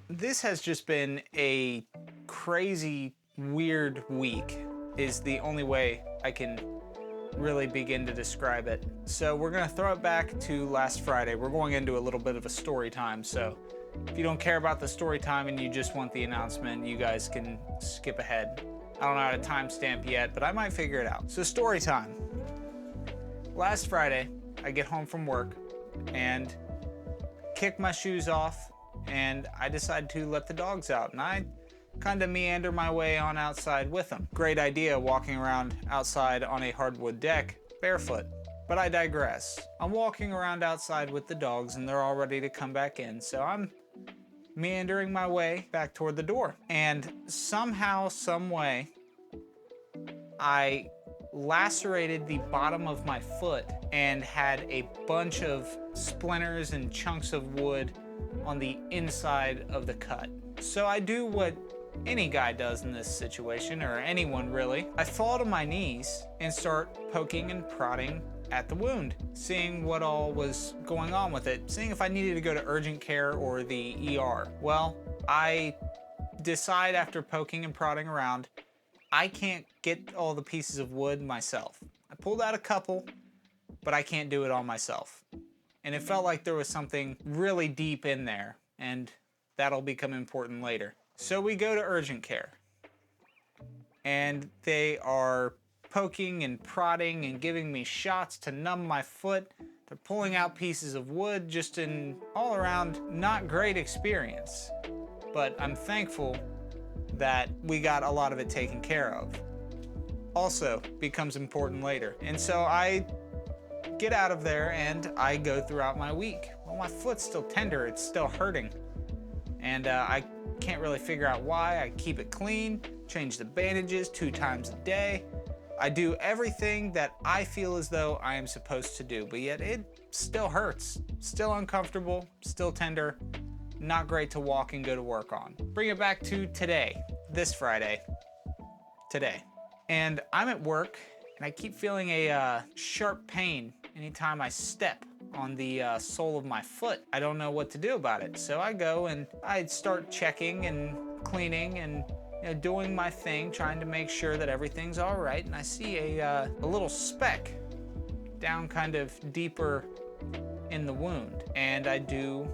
This has just been a crazy, weird week, is the only way I can really begin to describe it. So we're gonna throw it back to last Friday. We're going into a little bit of a story time, so if you don't care about the story time and you just want the announcement, you guys can skip ahead. I don't know how to timestamp yet, but I might figure it out. So story time. Last Friday, I get home from work and kick my shoes off, and I decide to let the dogs out, and I kind of meander my way on outside with them. Great idea walking around outside on a hardwood deck barefoot, but I digress. I'm walking around outside with the dogs and they're all ready to come back in, so I'm meandering my way back toward the door, and somehow, some way, I lacerated the bottom of my foot and had a bunch of splinters and chunks of wood on the inside of the cut. So I do what any guy does in this situation, or anyone really. I fall to my knees and start poking and prodding at the wound, seeing what all was going on with it, seeing if I needed to go to urgent care or the ER. Well, I decide after poking and prodding around, I can't get all the pieces of wood myself. I pulled out a couple, but I can't do it all myself. And it felt like there was something really deep in there, and that'll become important later. So we go to urgent care, and they are poking and prodding and giving me shots to numb my foot. They're pulling out pieces of wood, just an all around not great experience. But I'm thankful that we got a lot of it taken care of. Also becomes important later. And so I get out of there and I go throughout my week. Well, my foot's still tender, it's still hurting. And I can't really figure out why. I keep it clean, change the bandages 2 times a day. I do everything that I feel as though I am supposed to do, but yet it still hurts, still uncomfortable, still tender, not great to walk and go to work on. Bring it back to today, this Friday, today. And I'm at work and I keep feeling a sharp pain anytime I step on the sole of my foot. I don't know what to do about it. So I go and I start checking and cleaning and doing my thing, trying to make sure that everything's all right. And I see a little speck down kind of deeper in the wound. And I do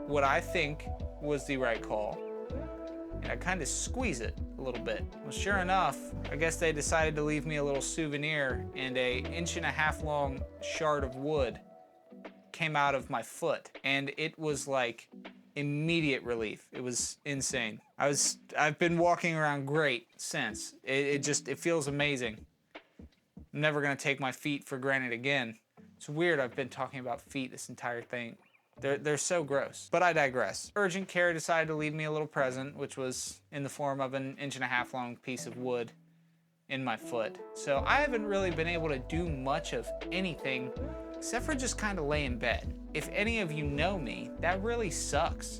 what I think was the right call. And I kind of squeeze it a little bit. Well, sure enough, I guess they decided to leave me a little souvenir, and a 1.5 inch long shard of wood came out of my foot, and it was like immediate relief. It was insane. I've been walking around great since. It feels amazing. I'm never gonna take my feet for granted again. It's weird, I've been talking about feet this entire thing. They're so gross. But I digress. Urgent care decided to leave me a little present, which was in the form of an 1.5 inch long piece of wood in my foot. So I haven't really been able to do much of anything except for just kind of lay in bed. If any of you know me, that really sucks.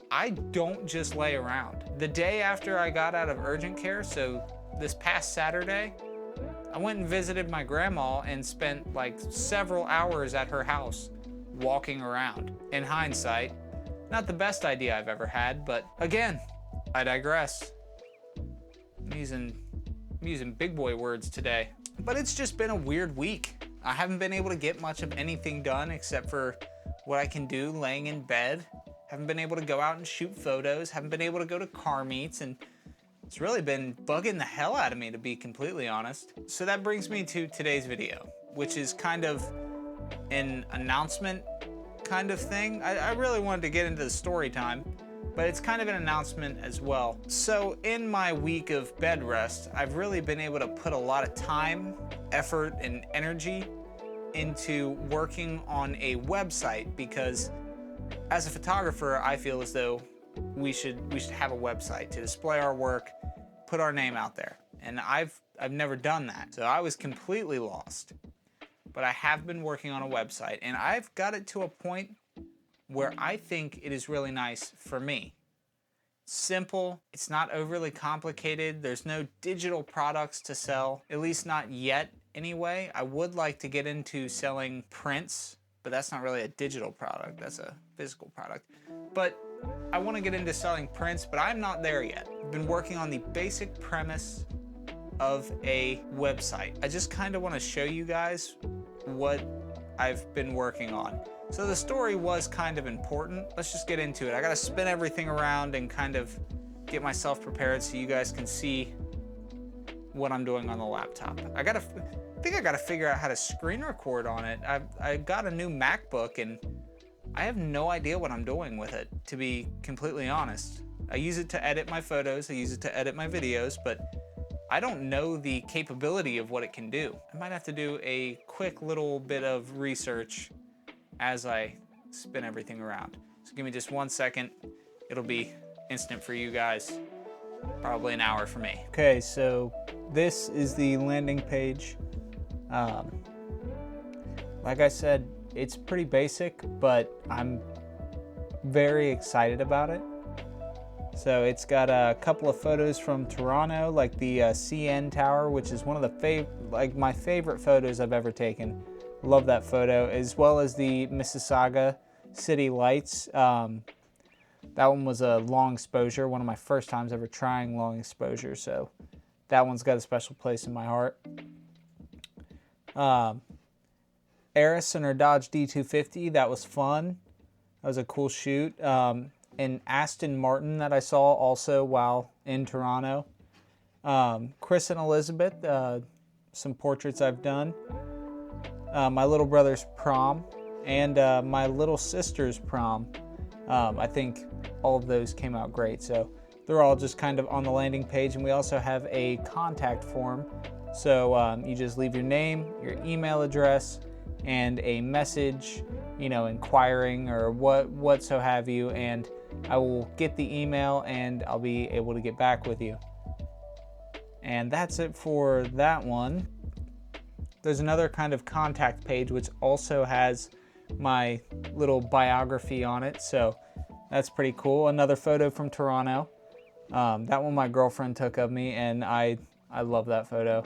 I don't just lay around. The day after I got out of urgent care, so this past Saturday, I went and visited my grandma and spent like several hours at her house walking around. In hindsight, not the best idea I've ever had, but again, I digress. I'm using big boy words today. But it's just been a weird week. I haven't been able to get much of anything done except for what I can do laying in bed. Haven't been able to go out and shoot photos. Haven't been able to go to car meets, and it's really been bugging the hell out of me, to be completely honest. So that brings me to today's video, which is kind of an announcement kind of thing. I really wanted to get into the story time, but it's kind of an announcement as well. So in my week of bed rest, I've really been able to put a lot of time, effort, and energy into working on a website, because as a photographer, I feel as though we should have a website to display our work, put our name out there. And I've never done that. So I was completely lost. But I have been working on a website, and I've got it to a point where I think it is really nice for me. Simple, it's not overly complicated, there's no digital products to sell, at least not yet anyway. I would like to get into selling prints, but that's not really a digital product, that's a physical product. But I want to get into selling prints, but I'm not there yet. I've been working on the basic premise of a website. I just kind of want to show you guys what I've been working on. So the story was kind of important. Let's just get into it. I got to spin everything around and kind of get myself prepared so you guys can see what I'm doing on the laptop. I think I gotta figure out how to screen record on it. I got a new MacBook and I have no idea what I'm doing with it, to be completely honest. I use it to edit my photos, I use it to edit my videos, but I don't know the capability of what it can do. I might have to do a quick little bit of research as I spin everything around. So give me just 1 second. It'll be instant for you guys. Probably an hour for me. Okay, so this is the landing page. Like I said, it's pretty basic, but I'm very excited about it. So it's got a couple of photos from Toronto, like the CN Tower, which is one of the my favorite photos I've ever taken. Love that photo, as well as the Mississauga City Lights. That one was a long exposure, one of my first times ever trying long exposure, so that one's got a special place in my heart. Eris and her Dodge D250, that was fun. That was a cool shoot. An Aston Martin that I saw also while in Toronto. Chris and Elizabeth, some portraits I've done. My little brother's prom and my little sister's prom. I think all of those came out great, so they're all just kind of on the landing page. And we also have a contact form, so you just leave your name, your email address, and a message, you know, inquiring or what so have you, and I will get the email and I'll be able to get back with you. And that's it for that one. There's another kind of contact page which also has my little biography on it, so that's pretty cool. Another photo from Toronto. That one my girlfriend took of me, and I love that photo.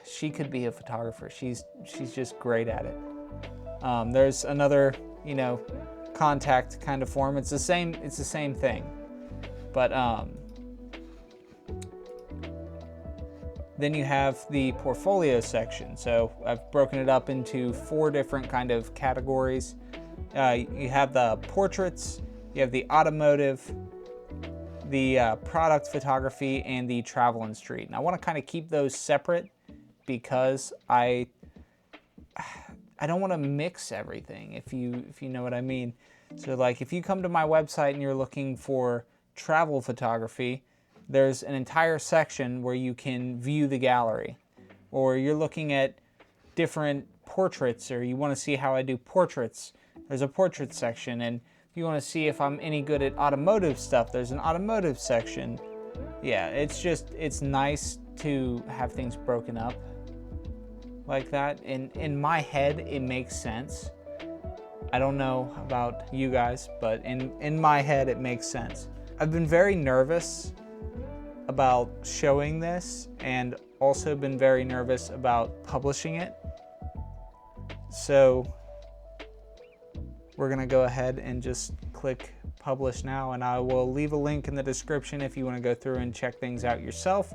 She could be a photographer. She's just great at it. There's another, you know, contact kind of form. It's the same thing, but then you have the portfolio section. So I've broken it up into 4 different kind of categories. You have the portraits, you have the automotive, the product photography, and the travel and street. And I want to kind of keep those separate because I don't want to mix everything, if you know what I mean. So like if you come to my website and you're looking for travel photography, there's an entire section where you can view the gallery. Or you're looking at different portraits, or you want to see how I do portraits, there's a portrait section. And if you want to see if I'm any good at automotive stuff, there's an automotive section. Yeah, it's nice to have things broken up like that. In my head, it makes sense. I don't know about you guys, but in my head, it makes sense. I've been very nervous about showing this, and also been very nervous about publishing it. So we're gonna go ahead and just click publish now, and I will leave a link in the description if you want to go through and check things out yourself.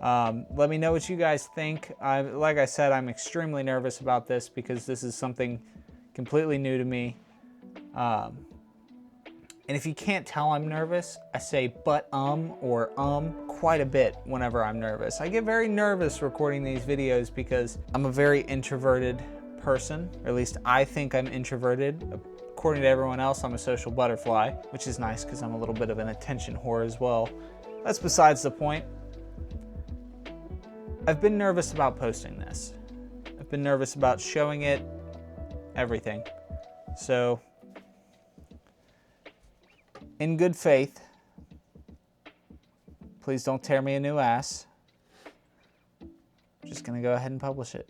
Let me know what you guys think. Like I said, I'm extremely nervous about this because this is something completely new to me. And if you can't tell I'm nervous, I say but or quite a bit whenever I'm nervous. I get very nervous recording these videos because I'm a very introverted person, or at least I think I'm introverted. According to everyone else, I'm a social butterfly, which is nice because I'm a little bit of an attention whore as well. That's besides the point. I've been nervous about posting this. I've been nervous about showing it, everything. So, in good faith, please don't tear me a new ass. I'm just gonna go ahead and publish it.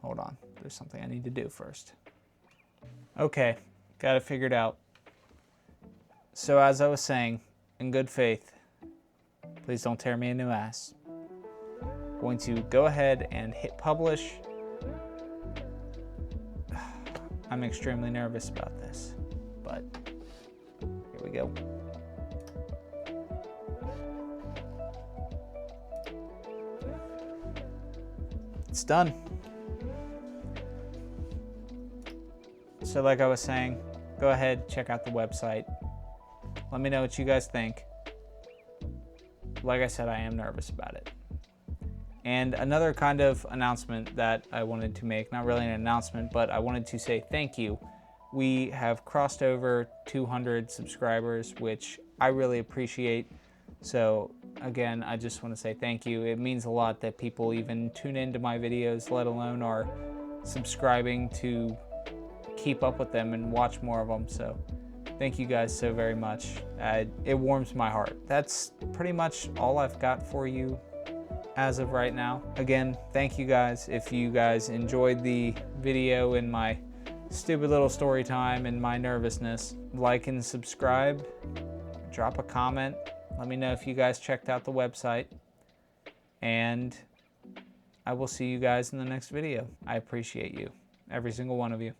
Hold on, there's something I need to do first. Okay, got it figured out. So as I was saying, in good faith, Please don't tear me a new ass. Going to go ahead and hit publish. I'm extremely nervous about this, but here we go. It's done. So like I was saying, go ahead, check out the website. Let me know what you guys think. Like I said, I am nervous about it. And another kind of announcement that I wanted to make, not really an announcement, but I wanted to say thank you. We have crossed over 200 subscribers, which I really appreciate. So again, I just want to say thank you. It means a lot that people even tune into my videos, let alone are subscribing to keep up with them and watch more of them. So thank you guys so very much. It warms my heart. That's pretty much all I've got for you as of right now. Again, thank you guys. If you guys enjoyed the video and my stupid little story time and my nervousness, like and subscribe, drop a comment. Let me know if you guys checked out the website, and I will see you guys in the next video. I appreciate you, every single one of you.